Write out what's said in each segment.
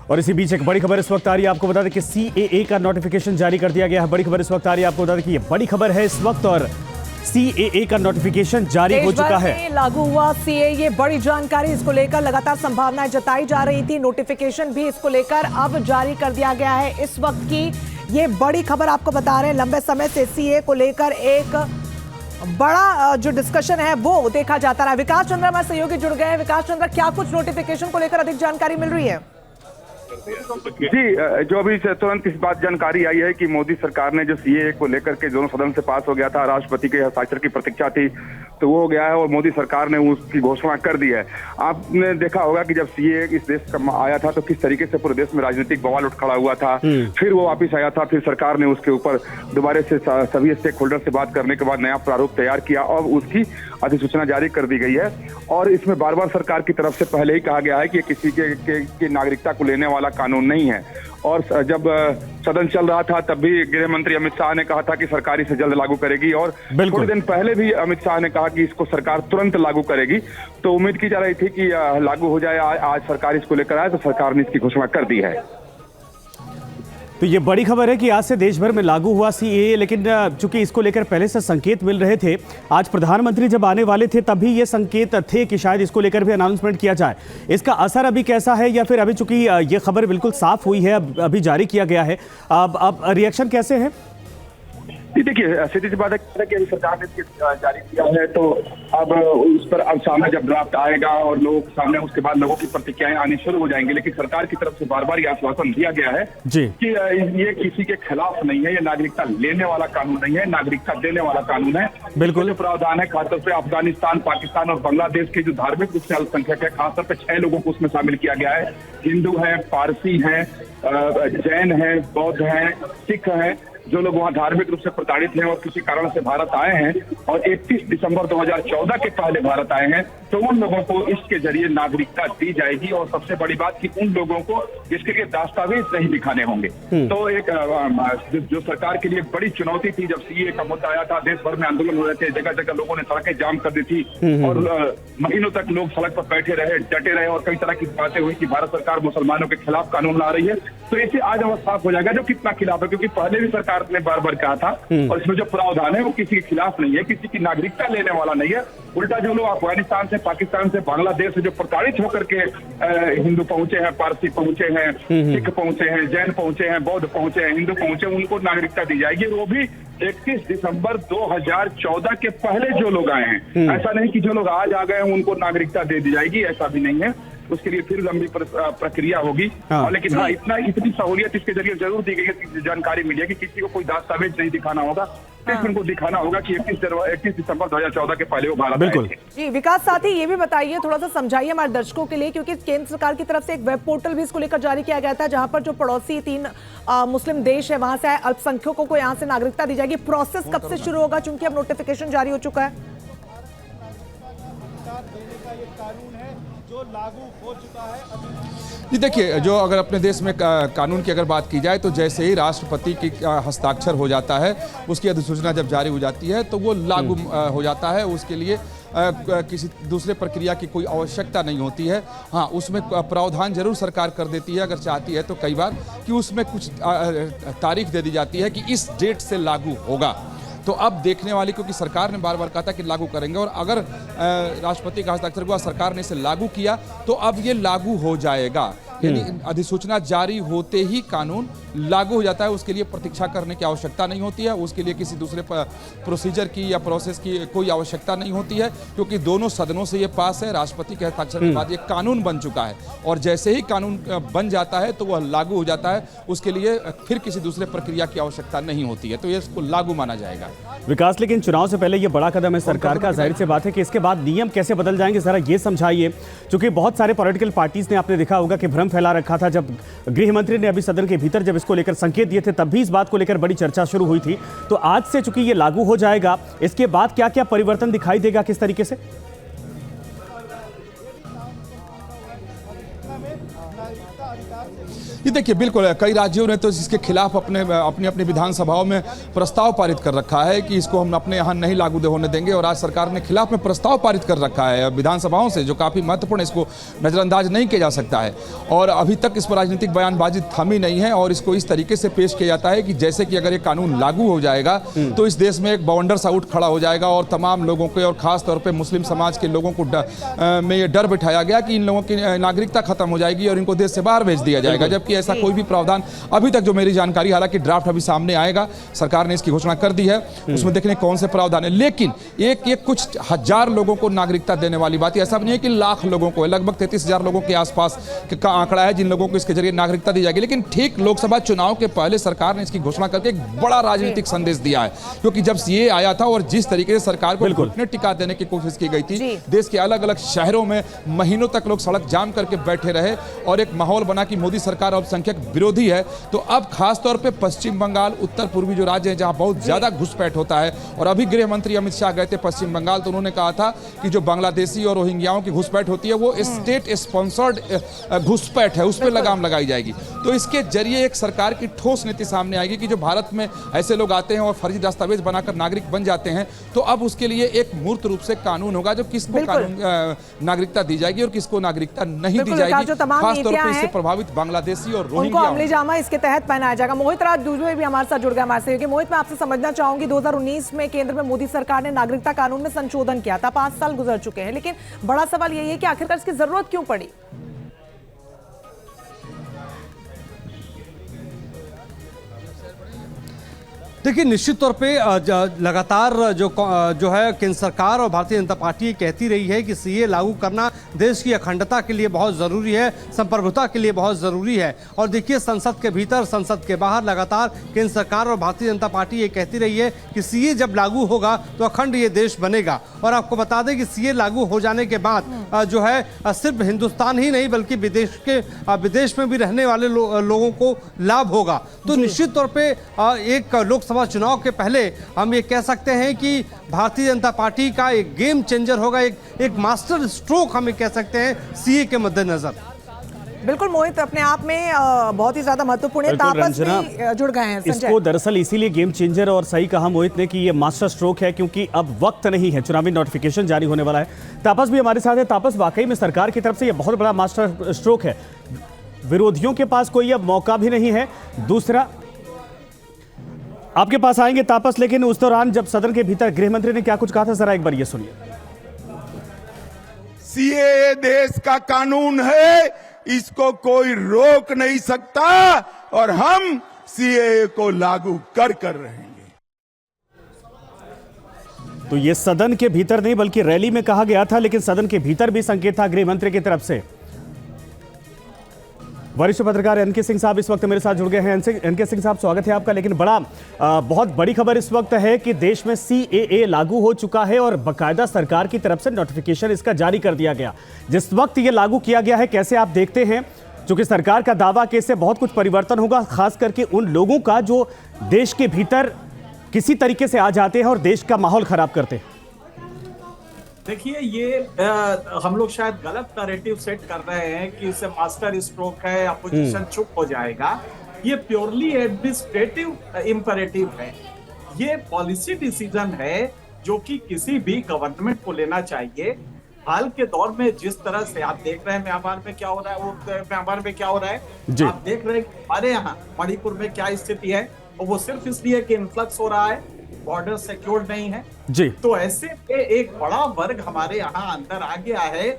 और इसी बीच एक बड़ी खबर इस वक्त आ रही है। आपको बता दें कि सीएए का नोटिफिकेशन जारी कर दिया गया है। बड़ी खबर इस वक्त आ रही है। आपको बता दें कि ये बड़ी खबर है इस वक्त और सीएए का नोटिफिकेशन जारी हो चुका है। लागू हुआ सीएए, ये बड़ी जानकारी। इसको लेकर लगातार संभावनाएं जताई जा रही थी। नोटिफिकेशन भी इसको लेकर अब जारी कर दिया गया है। इस वक्त की ये बड़ी खबर आपको बता रहे हैं। लंबे समय से सीएए को लेकर एक बड़ा जो डिस्कशन है वो देखा जाता रहा। विकास चंद्र हमारे सहयोगी जुड़ गए हैं। विकास चंद्र, क्या कुछ नोटिफिकेशन को लेकर अधिक जानकारी मिल रही है? जी, जो अभी तुरंत इस बात जानकारी आई है कि मोदी सरकार ने जो सीएए को लेकर के दोनों सदन से पास हो गया था, राष्ट्रपति के हस्ताक्षर की प्रतीक्षा थी, तो वो हो गया है और मोदी सरकार ने उसकी घोषणा कर दी है। आपने देखा होगा कि जब सीएए इस देश का आया था तो किस तरीके से पूरे देश में राजनीतिक बवाल उठ खड़ा हुआ था। फिर वो वापिस आया था, फिर सरकार ने उसके ऊपर दोबारा से सभी स्टेक होल्डर से बात करने के बाद नया प्रारूप तैयार किया और उसकी अधिसूचना जारी कर दी गई है। और इसमें बार बार सरकार की तरफ से पहले ही कहा गया है कि किसी के नागरिकता को लेने वाला कानून नहीं है। और जब सदन चल रहा था तब भी गृह मंत्री अमित शाह ने कहा था कि सरकार इसे जल्द लागू करेगी और थोड़े दिन पहले भी अमित शाह ने कहा कि इसको सरकार तुरंत लागू करेगी। तो उम्मीद की जा रही थी कि लागू हो जाए। आज सरकार इसको लेकर आए तो सरकार ने इसकी घोषणा कर दी है। तो ये बड़ी खबर है कि आज से देश भर में लागू हुआ सीएए, लेकिन चूंकि इसको लेकर पहले से संकेत मिल रहे थे, आज प्रधानमंत्री जब आने वाले थे तभी ये संकेत थे कि शायद इसको लेकर भी अनाउंसमेंट किया जाए। इसका असर अभी कैसा है, या फिर अभी चूंकि ये खबर बिल्कुल साफ हुई है, अभी जारी किया गया है, अब रिएक्शन कैसे है? देखिए, सीधी सी बात है कि सरकार ने जारी किया है तो अब उस पर अब सामने जब ड्राफ्ट आएगा और लोग सामने, उसके बाद लोगों की प्रतिक्रियाएं आनी शुरू हो जाएंगी। लेकिन सरकार की तरफ से बार बार यह आश्वासन दिया गया है कि ये किसी के खिलाफ नहीं है, ये नागरिकता लेने वाला कानून नहीं है, नागरिकता देने वाला कानून है। बिल्कुल जो प्रावधान है खासतौर पर अफगानिस्तान, पाकिस्तान और बांग्लादेश के जो धार्मिक रूप से अल्पसंख्यक है, खासतौर पर 6 लोगों को उसमें शामिल किया गया है। हिंदू है, पारसी है, जैन है, बौद्ध है, सिख है, जो लोग वहाँ धार्मिक रूप से प्रताड़ित हैं और किसी कारण से भारत आए हैं और 31 दिसंबर 2014 के पहले भारत आए हैं, तो उन लोगों को इसके जरिए नागरिकता दी जाएगी। और सबसे बड़ी बात कि उन लोगों को इसके दस्तावेज नहीं दिखाने होंगे। तो एक जो सरकार के लिए बड़ी चुनौती थी, जब सीएए का मुद्दा आया था, देश भर में आंदोलन हो रहे थे, जगह जगह लोगों ने सड़कें जाम कर दी थी और महीनों तक लोग सड़क पर बैठे रहे, डटे रहे और कई तरह की बातें हुई कि भारत सरकार मुसलमानों के खिलाफ कानून ला रही है। तो इसे आज अब साफ हो जाएगा जो कितना खिलाफ है, क्योंकि पहले भी सरकार ने बार बार कहा था और इसमें जो प्रावधान है वो किसी के खिलाफ नहीं है, किसी की नागरिकता लेने वाला नहीं है। उल्टा जो लोग अफगानिस्तान से, पाकिस्तान से, बांग्लादेश से जो प्रताड़ित होकर के हिंदू पहुंचे हैं, पारसी पहुंचे हैं, सिख पहुंचे हैं, जैन पहुंचे हैं, बौद्ध पहुंचे हैं, हिंदू पहुंचे, उनको नागरिकता दी जाएगी। वो भी 31 दिसंबर 2014 के पहले जो लोग आए हैं। ऐसा नहीं कि जो लोग आज आ गए हैं उनको नागरिकता दे दी जाएगी, ऐसा भी नहीं है। उसके लिए फिर लंबी प्रक्रिया होगी। लेकिन हाँ, इतनी सहूलियत इसके जरिए जरूर दी गई है, जानकारी मिली है कि किसी को कोई दस्तावेज नहीं दिखाना होगा, सिर्फ उनको दिखाना होगा कि 31 दिसंबर 2014 के पहले वो भारत आए थे। जी विकास, साथ ही ये भी बताइए, थोड़ा सा समझाइए हमारे दर्शकों के लिए, क्योंकि केंद्र सरकार की तरफ से एक वेब पोर्टल भी इसको लेकर जारी किया गया था, जहां पर जो पड़ोसी 3 मुस्लिम देश है वहां से आए अल्पसंख्यकों को यहाँ से नागरिकता दी जाएगी। प्रोसेस कब से शुरू होगा, चूंकि अब नोटिफिकेशन जारी हो चुका है? जो लागू हो चुका है। जी देखिए, जो अगर अपने देश में कानून की अगर बात की जाए तो जैसे ही राष्ट्रपति की हस्ताक्षर हो जाता है, उसकी अधिसूचना जब जारी हो जाती है तो वो लागू हो जाता है। उसके लिए किसी दूसरे प्रक्रिया की कोई आवश्यकता नहीं होती है। हाँ, उसमें प्रावधान जरूर सरकार कर देती है अगर चाहती है तो कई बार, कि उसमें कुछ तारीख दे दी जाती है कि इस डेट से लागू होगा। तो अब देखने वाली, क्योंकि सरकार ने बार बार कहा था कि लागू करेंगे, और अगर राष्ट्रपति का हस्ताक्षर हुआ, सरकार ने इसे लागू किया, तो अब ये लागू हो जाएगा। यानी अधिसूचना जारी होते ही कानून लागू हो जाता है। उसके लिए प्रतीक्षा करने की आवश्यकता नहीं होती है, उसके लिए किसी दूसरे प्रोसीजर की या प्रोसेस की कोई आवश्यकता नहीं होती है, क्योंकि दोनों सदनों से ये पास है। राष्ट्रपति के हस्ताक्षर के बाद ये कानून बन चुका है और जैसे ही कानून बन जाता है तो वह लागू हो जाता है। उसके लिए फिर किसी दूसरे प्रक्रिया की आवश्यकता नहीं होती है, तो ये इसको लागू माना जाएगा। विकास, लेकिन चुनाव से पहले ये बड़ा कदम है सरकार का, जाहिर सी बात है कि इसके बाद नियम कैसे बदल जाएंगे, जरा ये समझाइए। क्योंकि बहुत सारे पॉलिटिकल पार्टीज ने, आपने देखा होगा कि भ्रम फैला रखा था। जब गृह मंत्री ने अभी सदन के भीतर जब इसको लेकर संकेत दिए थे, तब भी इस बात को लेकर बड़ी चर्चा शुरू हुई थी। तो आज से चूंकि ये लागू हो जाएगा, इसके बाद क्या क्या परिवर्तन दिखाई देगा, किस तरीके से? ये देखिए, बिल्कुल कई राज्यों ने तो इसके खिलाफ अपने अपनी विधानसभाओं में प्रस्ताव पारित कर रखा है कि इसको हम अपने यहाँ नहीं लागू होने देंगे, और आज सरकार ने खिलाफ में प्रस्ताव पारित कर रखा है विधानसभाओं से, जो काफ़ी महत्वपूर्ण है, इसको नज़रअंदाज नहीं किया जा सकता है। और अभी तक इस पर राजनीतिक बयानबाजी थमी नहीं है, और इसको इस तरीके से पेश किया जाता है कि जैसे कि अगर ये कानून लागू हो जाएगा तो इस देश में एक बवंडर सा उठ खड़ा हो जाएगा, और तमाम लोगों के, और खास तौर पर मुस्लिम समाज के लोगों को में ये डर बिठाया गया कि इन लोगों की नागरिकता खत्म हो जाएगी और इनको देश से बाहर भेज दिया जाएगा, जबकि ऐसा कोई भी प्रावधान अभी तक, जो मेरी जानकारी, हालांकि ड्राफ्ट अभी सामने आएगा, सरकार ने इसकी घोषणा कर दी है, उसमें देखने कौन से प्रावधान है। लेकिन एक कुछ हजार लोगों को नागरिकता देने वाली बात है, ऐसा नहीं है कि लाख लोगों को, लगभग 33,000 लोगों के आसपास का आंकड़ा है जिन लोगों को इसके जरिए नागरिकता दी जाएगी। लेकिन ठीक लोकसभा चुनाव के पहले सरकार ने इसकी घोषणा करके एक बड़ा राजनीतिक संदेश दिया है, क्योंकि जब सीए आया था और जिस तरीके से सरकार को घुटने टिका देने की कोशिश की गई थी, देश के अलग अलग शहरों में महीनों तक लोग सड़क जाम करके बैठे रहे, और एक माहौल बना कि मोदी सरकार अल्पसंख्यक विरोधी है। तो अब खास तौर पे पश्चिम बंगाल, उत्तर पूर्वी जो राज्य हैं जहां बहुत ज्यादा घुसपैठ होता है, और अभी गृह मंत्री अमित शाह गए थे पश्चिम बंगाल, तो उन्होंने कहा था कि जो बांग्लादेशी और रोहिंग्याओं की घुसपैठ होती है वो स्टेट स्पॉन्सर्ड घुसपैठ है, उस पर लगाम लगाई जाएगी। तो इसके जरिए एक सरकार की ठोस नीति सामने आएगी कि जो भारत में ऐसे लोग आते हैं और फर्जी दस्तावेज बनाकर नागरिक बन जाते हैं, तो अब उसके लिए एक मूर्त रूप से कानून होगा, जो किसको नागरिकता दी जाएगी और किसको नागरिकता नहीं दी जाएगी। खास तौर पर इससे प्रभावित बांग्लादेशी और रोहिंग्या इसके तहत पहनाया जाएगा। मोहित राज दूसरे भी हमारे साथ जुड़ गए हमारे से। मोहित, मैं आपसे समझना चाहूंगी, 2019 में केंद्र में मोदी सरकार ने नागरिकता कानून में संशोधन किया था, 5 साल गुजर चुके हैं, लेकिन बड़ा सवाल यही है कि आखिरकार इसकी जरूरत क्यों पड़ी? देखिए, निश्चित तौर पे लगातार जो है केंद्र सरकार और भारतीय जनता पार्टी कहती रही है कि सीए लागू करना देश की अखंडता के लिए बहुत ज़रूरी है, संप्रभुता के लिए बहुत ज़रूरी है। और देखिए, संसद के भीतर, संसद के बाहर लगातार केंद्र सरकार और भारतीय जनता पार्टी ये कहती रही है कि सीए जब लागू होगा तो अखंड ये देश बनेगा। और आपको बता दें कि सीए लागू हो जाने के बाद जो है सिर्फ हिंदुस्तान ही नहीं बल्कि विदेश में भी रहने वाले लोगों को लाभ होगा। तो निश्चित तौर पर एक लोकसभा चुनाव के पहले हम ये कह सकते हैं कि भारतीय जनता पार्टी का एक गेम चेंजर होगा, एक मास्टर स्ट्रोक हम कह सकते हैं सीए के मद्देनजर। बिल्कुल मोहित, अपने आप में बहुत ही ज्यादा महत्वपूर्ण है। तापस भी जुड़ गए हैं। इसको दरअसल इसीलिए गेम चेंजर, और सही कहा मोहित ने कि ये मास्टर स्ट्रोक है, क्योंकि अब वक्त नहीं है, चुनावी नोटिफिकेशन जारी होने वाला है। तापस भी हमारे साथ है। तापस, वाकई में सरकार की तरफ से ये बहुत बड़ा मास्टर स्ट्रोक है, विरोधियों के पास कोई अब मौका भी नहीं है। दूसरा, आपके पास आएंगे तापस, लेकिन उस दौरान जब सदन के भीतर गृह मंत्री ने क्या कुछ कहा था, जरा एक बार ये सुनिए। सीएए देश का कानून है, इसको कोई रोक नहीं सकता, और हम सीएए को लागू कर रहेंगे। तो ये सदन के भीतर नहीं बल्कि रैली में कहा गया था, लेकिन सदन के भीतर भी संकेत था गृह मंत्री की तरफ से। वरिष्ठ पत्रकार एनके सिंह साहब इस वक्त मेरे साथ जुड़ गए हैं। एनके सिंह साहब, स्वागत है आपका। लेकिन बहुत बड़ी खबर इस वक्त है कि देश में सीएए लागू हो चुका है और बाकायदा सरकार की तरफ से नोटिफिकेशन इसका जारी कर दिया गया। जिस वक्त ये लागू किया गया है, कैसे आप देखते हैं, क्योंकि सरकार का दावा कि इससे बहुत कुछ परिवर्तन होगा, खास करके उन लोगों का जो देश के भीतर किसी तरीके से आ जाते हैं और देश का माहौल खराब करते हैं? देखिए, ये हम लोग शायद गलत नैरेटिव सेट कर रहे हैं कि इसे मास्टर स्ट्रोक है, अपोजिशन चुप हो जाएगा। ये प्योरली एडमिनिस्ट्रेटिव इंपरेटिव है, ये पॉलिसी डिसीजन है जो कि किसी भी गवर्नमेंट को लेना चाहिए। हाल के दौर में जिस तरह से आप देख रहे हैं म्यांमार में क्या हो रहा है, म्यांमार में क्या हो रहा है, आप देख रहे हैं हमारे यहाँ मणिपुर में क्या स्थिति है, और वो सिर्फ इसलिए कि इन्फ्लक्स हो रहा है, बॉर्डर सिक्योर्ड नहीं है जी। तो ऐसे में एक बड़ा वर्ग हमारे यहाँ अंदर आ गया है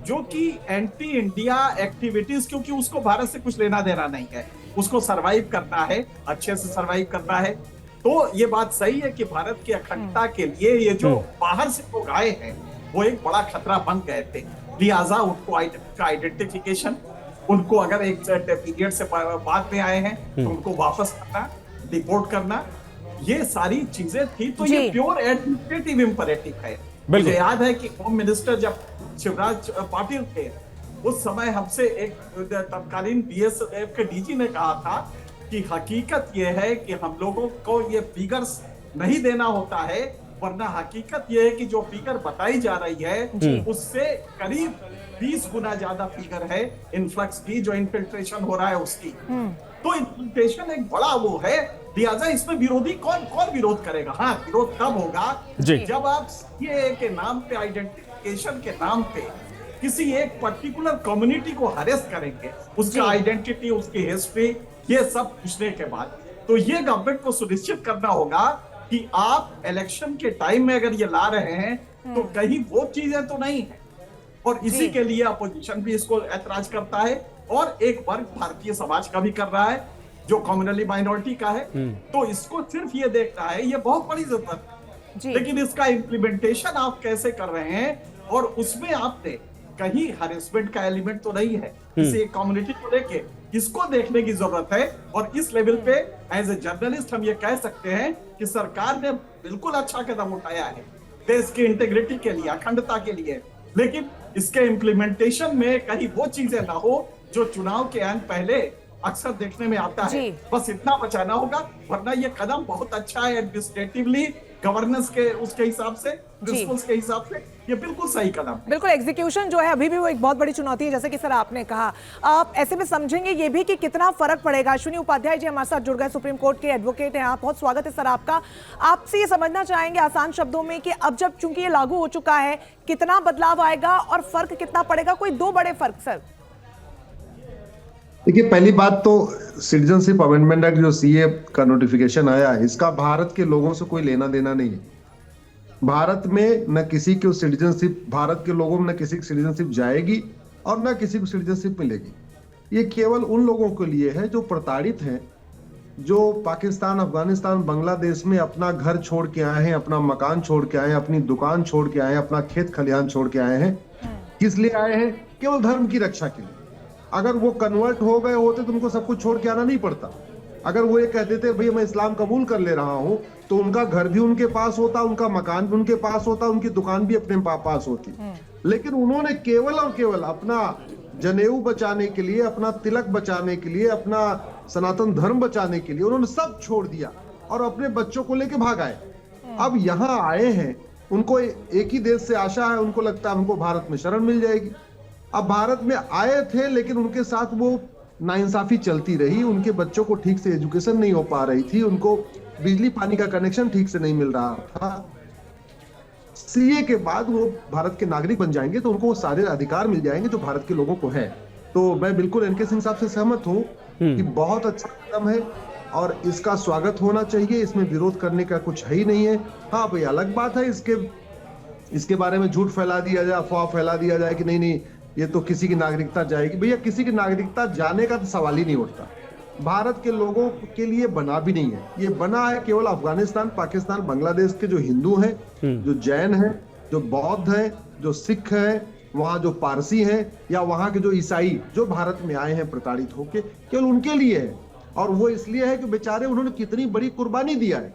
जो कि एंटी इंडिया एक्टिविटीज, क्योंकि उसको भारत से कुछ लेना देना नहीं है, उसको सरवाइव करना है, अच्छे से सरवाइव करना है। तो ये बात सही है कि भारत की अखंडता के लिए ये जो बाहर से लोग आए हैं वो एक बड़ा खतरा बन गए थे, लिहाजा उनको आइडेंटिफिकेशन, उनको अगर एक पीरियड से बाद में आए हैं तो उनको वापस करना, डिपोर्ट करना, ये सारी चीजें थी। तो ये प्योर एडमिनिस्ट्रेटिव इंपरेटिव है। मुझे याद है कि होम मिनिस्टर जब शिवराज पाटिल थे, उस समय हमसे एक तत्कालीन बीएसएफ के डीजी ने कहा था कि हकीकत ये है कि हम लोगों को ये फिगर्स नहीं देना होता है, वरना हकीकत ये है कि जो फिगर बताई जा रही है उससे करीब 20 गुना ज्यादा फिगर है इन्फ्लक्स की, जो इन्फिल्ट्रेशन हो रहा है उसकी। तो इन्फिल्ट्रेशन एक बड़ा वो है, लिहाजा इसमें विरोधी कौन कौन विरोध करेगा? हाँ, विरोध तब होगा जब आप सीएए के नाम पे, आइडेंटिफिकेशन के नाम पे किसी एक पर्टिकुलर कम्युनिटी को हरेस करेंगे, उसका आइडेंटिटी, उसकी हिस्ट्री, ये सब पूछने के बाद। तो ये गवर्नमेंट को सुनिश्चित करना होगा कि आप इलेक्शन के टाइम में अगर ये ला रहे हैं तो कहीं वो चीजें तो नहीं है। और इसी के लिए अपोजिशन भी इसको ऐतराज करता है, और एक वर्ग भारतीय समाज का भी कर रहा है जो कम्युनली माइनॉरिटी का है। तो इसको सिर्फ ये देखना है, ये बहुत बड़ी जरूरत है, लेकिन इसका इम्प्लीमेंटेशन आप कैसे कर रहे हैं, और उसमें आपने कहीं हरेसमेंट का एलिमेंट तो नहीं है किसी एक कम्युनिटी को लेके, इसको देखने की जरूरत है। और इस लेवल पे एज ए जर्नलिस्ट हम ये कह सकते हैं कि सरकार ने बिल्कुल अच्छा कदम उठाया है देश की इंटीग्रिटी के लिए, अखंडता के लिए, लेकिन इसके इम्प्लीमेंटेशन में कहीं वो चीजें ना हो जो चुनाव के आने पहले अक्सर देखने में आता है। बस इतना बचाना होगा, वरना ये कदम बहुत अच्छा है एडमिनिस्ट्रेटिवली, गवर्नेंस के उसके हिसाब से, प्रिंसिपल्स के हिसाब से ये बिल्कुल सही कदम। बिल्कुल, एग्जीक्यूशन जो है अभी भी वो एक बहुत बड़ी चुनौती है, जैसे कि सर आपने कहा। आप ऐसे में समझेंगे ये भी कि कितना फर्क पड़ेगा। अश्विनी उपाध्याय जी हमारे साथ जुड़ गए, सुप्रीम कोर्ट के एडवोकेट हैं आप, बहुत स्वागत है सर आपका। आपसे ये समझना चाहेंगे आसान शब्दों में कि अब जब चूंकि ये लागू हो चुका है, कितना बदलाव आएगा और फर्क कितना पड़ेगा? कोई दो बड़े फर्क सर। देखिए, पहली बात तो सिटीजनशिप अमेंडमेंट एक्ट जो सीए का नोटिफिकेशन आया है, इसका भारत के लोगों से कोई लेना देना नहीं है। भारत में न किसी को सिटीजनशिप, भारत के लोगों में न किसी की सिटीजनशिप जाएगी और न किसी को सिटीजनशिप मिलेगी। ये केवल उन लोगों के लिए है जो प्रताड़ित हैं, जो पाकिस्तान, अफगानिस्तान, बांग्लादेश में अपना घर छोड़ के आए हैं, अपना मकान छोड़ के आए हैं, अपनी दुकान छोड़ के आए हैं, अपना खेत खलिहान छोड़ के आए हैं। किस लिए आए हैं? केवल धर्म की रक्षा के लिए। अगर वो कन्वर्ट हो गए होते तो उनको सब कुछ छोड़ के आना नहीं पड़ता। अगर वो ये कहते थे भैया मैं इस्लाम कबूल कर ले रहा हूं, तो उनका घर भी उनके पास होता, उनका मकान भी उनके पास होता, उनकी दुकान भी अपने पास होती। लेकिन उन्होंने केवल और केवल अपना जनेऊ बचाने के लिए, अपना तिलक बचाने के लिए, अपना सनातन धर्म बचाने के लिए उन्होंने सब छोड़ दिया और अपने बच्चों को लेके भाग आए। अब यहाँ आए हैं, उनको एक ही देश से आशा है, उनको लगता है हमको भारत में शरण मिल जाएगी। अब भारत में आए थे, लेकिन उनके साथ वो नाइंसाफी चलती रही, उनके बच्चों को ठीक से एजुकेशन नहीं हो पा रही थी, उनको बिजली पानी का कनेक्शन ठीक से नहीं मिल रहा था। सीए के बाद वो भारत के नागरिक बन जाएंगे तो उनको वो सारे अधिकार मिल जाएंगे जो भारत के लोगों को है। तो मैं बिल्कुल एनके सिंह साहब से सहमत हूँ कि बहुत अच्छा कदम है और इसका स्वागत होना चाहिए, इसमें विरोध करने का कुछ है ही नहीं है। हाँ भाई, अलग बात है इसके बारे में झूठ फैला दिया जाए, अफवाह फैला दिया जाए कि नहीं ये तो किसी की नागरिकता जाएगी। भैया, किसी की नागरिकता जाने का तो सवाल ही नहीं उठता। भारत के लोगों के लिए बना भी नहीं है, ये बना है केवल अफगानिस्तान, पाकिस्तान, बांग्लादेश के जो हिंदू हैं, जो जैन हैं, जो बौद्ध हैं, जो सिख हैं, वहाँ जो पारसी हैं, या वहाँ के जो ईसाई जो भारत में आए हैं प्रताड़ित होके, केवल उनके लिए है। और वो इसलिए है कि बेचारे उन्होंने कितनी बड़ी कुर्बानी दिया है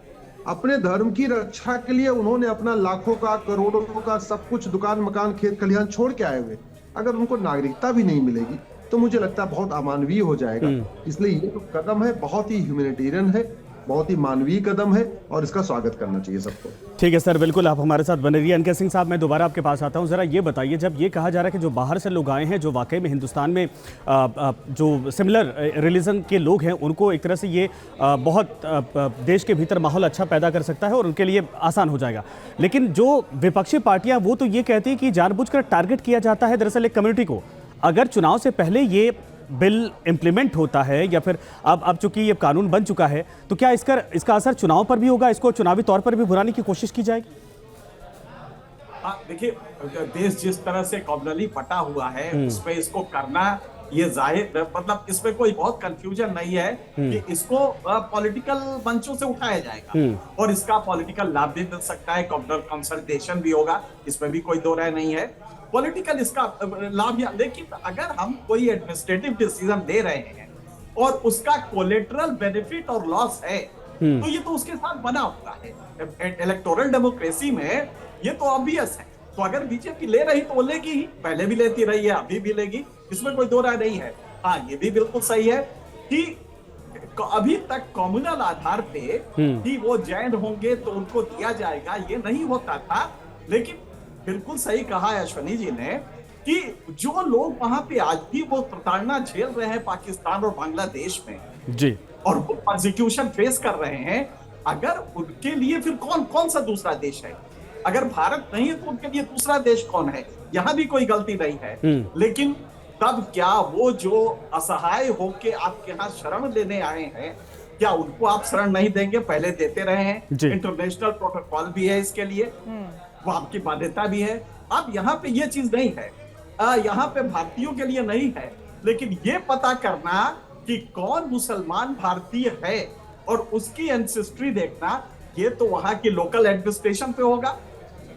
अपने धर्म की रक्षा के लिए। उन्होंने अपना लाखों का, करोड़ों का सब कुछ, दुकान मकान खेत खलिहान छोड़ के आए हुए, अगर उनको नागरिकता भी नहीं मिलेगी तो मुझे लगता है बहुत अमानवीय हो जाएगा। इसलिए ये जो कदम है बहुत ही ह्यूमैनिटेरियन है, बहुत ही मानवीय कदम है और इसका स्वागत करना चाहिए सबको। ठीक है सर, बिल्कुल आप हमारे साथ बने रहिए। एनके सिंह साहब, मैं दोबारा आपके पास आता हूं। जरा ये बताइए, जब ये कहा जा रहा है कि जो बाहर से लोग आए हैं, जो वाकई में हिंदुस्तान में जो सिमिलर रिलीजन के लोग हैं, उनको एक तरह से ये बहुत देश के भीतर माहौल अच्छा पैदा कर सकता है और उनके लिए आसान हो जाएगा। लेकिन जो विपक्षी पार्टियां वो तो ये कहती है कि जानबूझकर टारगेट किया जाता है दरअसल एक कम्युनिटी को। अगर चुनाव से पहले ये बिल इम्प्लीमेंट होता है या फिर अब चूंकि ये कानून बन चुका है, तो क्या इसका असर चुनाव पर भी होगा? इसको चुनावी तौर पर भी भुनाने की कोशिश की जाएगी? देखिए, देश जिस तरह से कॉम्युनली बटा हुआ है, उसमें इसको करना ये जाहिर, मतलब इसमें कोई बहुत कंफ्यूजन नहीं है कि इसको पॉलिटिकल मंचों से उठाया जाएगा और इसका पॉलिटिकल लाभ भी मिल सकता है, कम्युनल कंसल्टेशन भी होगा, इसमें भी कोई दो राय नहीं है। पॉलिटिकल इसका लाभ, लेकिन अगर हम कोई एडमिनिस्ट्रेटिव डिसीजन ले रहे हैं और उसका कोलेटरल बेनिफिट और लॉस है, तो ये तो उसके साथ बना हुआ है। इलेक्टोरल डेमोक्रेसी में ये तो ऑब्वियस है। तो अगर बीजेपी ले रही तो वो लेगी ही, पहले भी लेती रही है, अभी भी लेगी, इसमें कोई दो राय नहीं है। हाँ, ये भी बिल्कुल सही है कि अभी तक कम्युनल आधार पे कि वो जैन होंगे तो उनको दिया जाएगा, ये नहीं होता था। लेकिन बिल्कुल सही कहा है अश्वनी जी ने कि जो लोग वहां पे आज भी वो प्रताड़ना झेल रहे हैं पाकिस्तान और बांग्लादेश में जी, और वो प्रोसिक्यूशन फेस कर रहे हैं, अगर उनके लिए फिर कौन सा दूसरा देश है? अगर भारत नहीं है तो उनके लिए दूसरा देश कौन है? यहां भी कोई गलती नहीं है, लेकिन तब क्या वो जो असहाय होके आपके यहाँ शरण लेने आए हैं, क्या उनको आप शरण नहीं देंगे? पहले देते रहे हैं, इंटरनेशनल प्रोटोकॉल भी है इसके लिए, वो आपकी बाध्यता भी है। अब यहाँ पे ये चीज नहीं है, यहाँ पे भारतीयों के लिए नहीं है, लेकिन ये पता करना कि कौन मुसलमान भारतीय है और उसकी एंसेस्ट्री देखना, ये तो वहां की लोकल एडमिनिस्ट्रेशन पे होगा।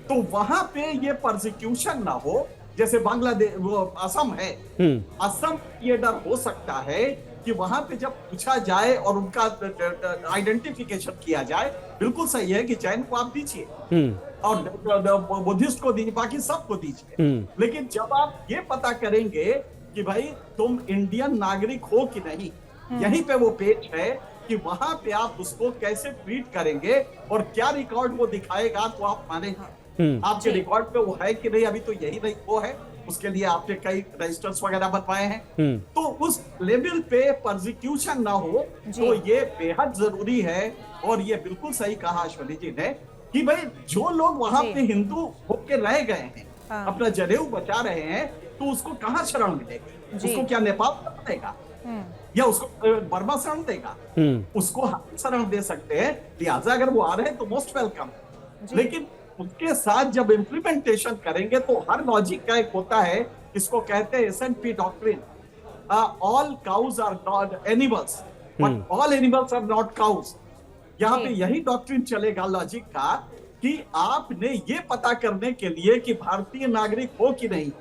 तो वहां पे ये परसिक्यूशन ना हो, जैसे बांग्लादेश वो असम है, असम ये डर हो सकता है कि वहां पे जब पूछा जाए और उनका आइडेंटिफिकेशन किया जाए, बिल्कुल सही है कि जैन को आप दीजिए और बुद्धिस्ट को दीजिए, बाकी सबको दीजिए, लेकिन जब आप ये पता करेंगे कि भाई तुम इंडियन नागरिक हो कि नहीं, यहीं पे वो पेच है कि वहां पे आप उसको कैसे ट्रीट करेंगे और क्या रिकॉर्ड वो दिखाएगा तो आप मानेंगे। आपके रिकॉर्ड पे वो है कि नहीं, अभी तो यही नहीं वो है, उसके लिए आपने कई रजिस्टर्स वगैरह बनवाए हैं, तो उस लेवल पे परसिक्यूशन ना हो, तो ये बेहद जरूरी है। और ये बिल्कुल सही कहा अश्वनी जी ने कि भाई जो लोग वहां पे हिंदू होके रह गए हैं, अपना जनेऊ बचा रहे हैं, तो उसको कहाँ शरण मिलेगी? उसको क्या नेपाल पड़ेगा या उसको बर्मा शरण देगा? उसको हम शरण दे सकते हैं, लिहाजा अगर वो आ रहे हैं तो मोस्ट वेलकम, लेकिन उसके साथ जब इम्प्लीमेंटेशन करेंगे तो हर लॉजिक का एक होता है, इसको कहते हैं SNP doctrine, all cows are not animals but all animals are not cows. यहाँ पे यही डॉक्ट्रिन चलेगा लॉजिक का कि आपने ये पता करने के लिए कि भारतीय नागरिक हो कि नहीं,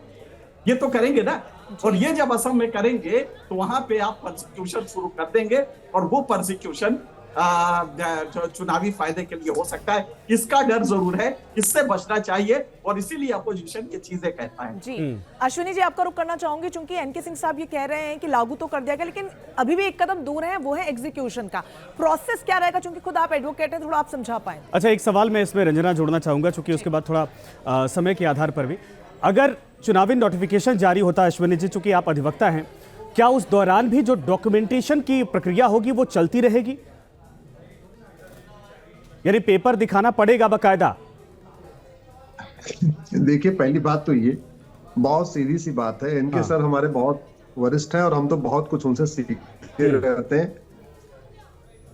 ये तो करेंगे ना, और ये जब असम में करेंगे तो वहां पे आप परसिक्यूशन शुरू कर देंगे और वो परसिक्यूशन चुनावी फायदे के लिए हो सकता है। इसका डर जरूर है, इससे बचना चाहिए और इसीलिए अपोजिशन ये चीजें कहता है। जी अश्विनी जी, आपका रुख करना चाहूंगी, क्योंकि एनके सिंह साहब ये कह रहे हैं कि लागू तो कर दिया गया, लेकिन अभी भी एक कदम दूर है, वो है एग्जीक्यूशन का। प्रोसेस क्या रहेगा, क्योंकि खुद आप एडवोकेट हैं, थोड़ा आप समझा पाए। अच्छा, एक सवाल मैं इसमें रंजना जोड़ना चाहूंगा, चूंकि उसके बाद थोड़ा समय के आधार पर भी, अगर चुनावी नोटिफिकेशन जारी होता है अश्विनी जी, चूंकि आप अधिवक्ता हैं, क्या उस दौरान भी जो डॉक्यूमेंटेशन की प्रक्रिया होगी वो चलती रहेगी, यानी पेपर दिखाना पड़ेगा बकायदा? देखिए, पहली बात तो ये बहुत सीधी सी बात है, इनके सर हमारे बहुत वरिष्ठ हैं और हम तो बहुत कुछ उनसे सीखते रहते हैं।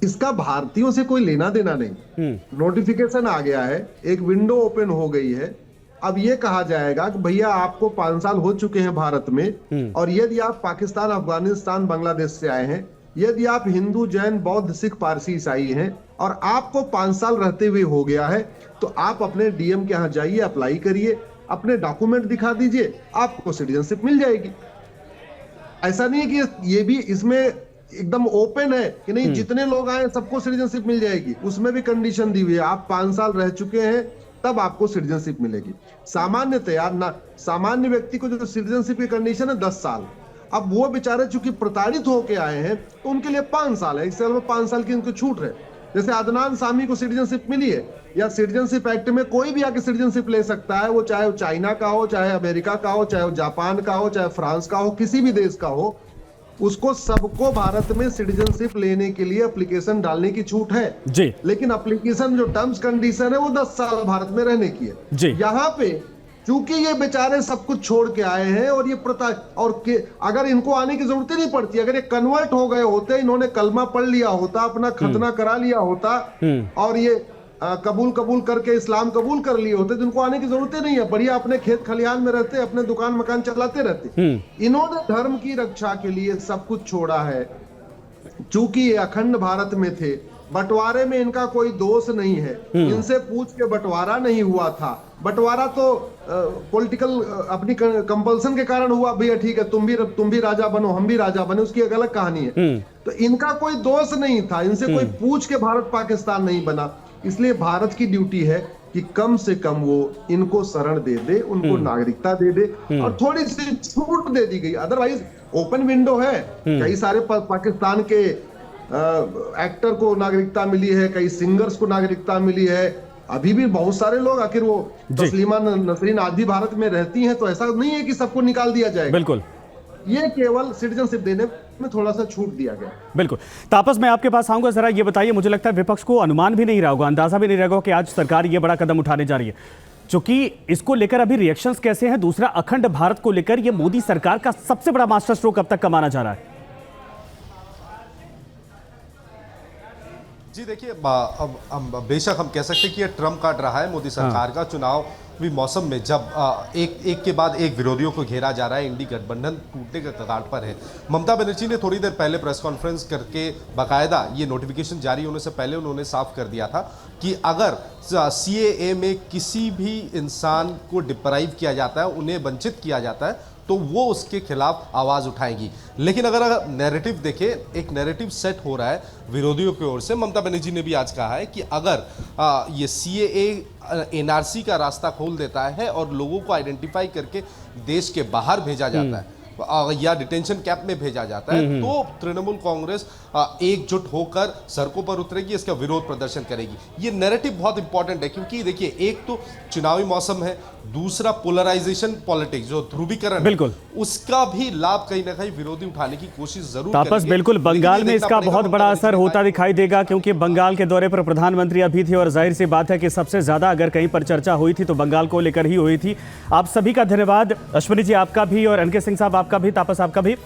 इसका भारतीयों से कोई लेना देना नहीं। नोटिफिकेशन आ गया है, एक विंडो ओपन हो गई है, अब ये कहा जाएगा कि भैया आपको 5 साल हो चुके हैं भारत में, और यदि आप पाकिस्तान, अफगानिस्तान, बांग्लादेश से आए हैं, यदि आप हिंदू, जैन, बौद्ध, सिख, पारसी, ईसाई हैं और आपको 5 साल रहते हुए हो गया है, तो आप अपने डीएम के यहाँ जाइए, अप्लाई करिए, अपने डॉक्यूमेंट दिखा दीजिए, आपको सिटीजनशिप मिल जाएगी। ऐसा नहीं है कि ये भी इसमें एकदम ओपन है कि नहीं जितने लोग आए सबको सिटीजनशिप मिल जाएगी, उसमें भी कंडीशन दी हुई है, आप 5 साल रह चुके हैं तब आपको सिटीजनशिप मिलेगी। सामान्यतया ना, सामान्य व्यक्ति को जो सिटीजनशिप की कंडीशन है 10 साल। अब वो बेचारे चूंकि प्रताड़ित होके आए हैं तो उनके लिए 5 साल है, इससे अलावा 5 साल की उनको छूट है। जैसे अदनान सामी को सिटीजनशिप मिली है, या सिटीजनशिप एक्ट में कोई भी आके सिटीजनशिप ले सकता है, वो चाहे चाइना का हो, चाहे अमेरिका का हो, चाहे जापान का हो, चाहे फ्रांस का हो, किसी भी देश का हो, उसको सबको भारत में सिटीजनशिप लेने के लिए एप्लीकेशन डालने की छूट है जी। लेकिन एप्लीकेशन जो टर्म्स कंडीशन है वो 10 साल भारत में रहने की है जी। यहाँ पे चूंकि ये बेचारे सब कुछ छोड़ के आए हैं और ये अगर इनको आने की जरूरत ही नहीं पड़ती, अगर ये कन्वर्ट हो गए होते, इन्होंने कलमा पढ़ लिया होता, अपना खतना करा लिया होता और ये कबूल करके इस्लाम कबूल कर लिए होते, तो इनको आने की जरूरत ही नहीं है, बढ़िया अपने खेत खलिहान में रहते, अपने दुकान मकान चलाते रहते। इन्होंने धर्म की रक्षा के लिए सब कुछ छोड़ा है। चूंकि ये अखंड भारत में थे, बंटवारे में इनका कोई दोष नहीं है, इनसे पूछ के बंटवारा नहीं हुआ था। बंटवारा तो पॉलिटिकल अपनी कंपल्सन के कारण हुआ, भैया ठीक है तुम भी राजा बनो, हम भी राजा बने, उसकी एक अलग कहानी है। तो इनका कोई दोष नहीं था, इनसे कोई पूछ के भारत पाकिस्तान नहीं बना। इसलिए भारत की ड्यूटी है कि कम से कम वो इनको शरण दे दे, उनको नागरिकता दे दे और थोड़ी सी छूट दे दी गई। अदरवाइज ओपन विंडो है, कई सारे पाकिस्तान के एक्टर को नागरिकता मिली है, कई सिंगर्स को नागरिकता मिली है, अभी भी बहुत सारे लोग, आखिर वो तस्लीमा नसरीन आज भी भारत में रहती हैं, तो ऐसा नहीं है कि सबको निकाल दिया जाएगा। बिल्कुल, ये केवल सिटीजनशिप देने में थोड़ा सा छूट दिया गया। बिल्कुल। तापस, मैं आपके पास आऊंगा, जरा ये बताइए, मुझे लगता है विपक्ष को अनुमान भी नहीं रहा होगा, अंदाजा भी नहीं रहेगा कि आज सरकार ये बड़ा कदम उठाने जा रही है, चूंकि इसको लेकर अभी रिएक्शंस कैसे हैं? दूसरा, अखंड भारत को लेकर ये मोदी सरकार का सबसे बड़ा मास्टर स्ट्रोक अब तक का माना जा रहा है। जी देखिए, अब बेशक हम कह सकते हैं कि ये ट्रम्प कार्ड रहा है मोदी सरकार का चुनाव भी मौसम में, जब एक के बाद एक विरोधियों को घेरा जा रहा है, इंडी गठबंधन टूटने के कगार पर है। ममता बनर्जी ने थोड़ी देर पहले प्रेस कॉन्फ्रेंस करके बाकायदा ये नोटिफिकेशन जारी होने से पहले उन्होंने साफ कर दिया था कि अगर सीएए में किसी भी इंसान को डिप्राइव किया जाता है, उन्हें वंचित किया जाता है, तो वो उसके खिलाफ आवाज उठाएगी। लेकिन अगर नैरेटिव देखें, एक नैरेटिव सेट हो रहा है विरोधियों की ओर से। ममता बनर्जी ने भी आज कहा है कि अगर ये सीएए एनआरसी का रास्ता खोल देता है और लोगों को आइडेंटिफाई करके देश के बाहर भेजा जाता है या डिटेंशन कैंप में भेजा जाता है, तो तृणमूल कांग्रेस एकजुट होकर सड़कों पर उतरेगी, इसका विरोध प्रदर्शन करेगी। ये नैरेटिव बहुत इंपॉर्टेंट है, क्योंकि देखिए, एक तो चुनावी मौसम है, दूसरा पोलराइजेशन पॉलिटिक्स, जो ध्रुवीकरण, बिल्कुल, उसका भी लाभ कहीं ना कहीं विरोधी उठाने की कोशिश जरूर तापस, करेंगे। बिल्कुल, बंगाल में इसका बहुत बड़ा असर होता दिखाई देगा, क्योंकि बंगाल के दौरे पर प्रधानमंत्री अभी थे और जाहिर सी बात है कि सबसे ज्यादा अगर कहीं पर चर्चा हुई थी तो बंगाल को लेकर ही हुई थी। आप सभी का धन्यवाद, अश्विनी जी आपका भी और एनके सिंह साहब आपका भी, तापस आपका भी।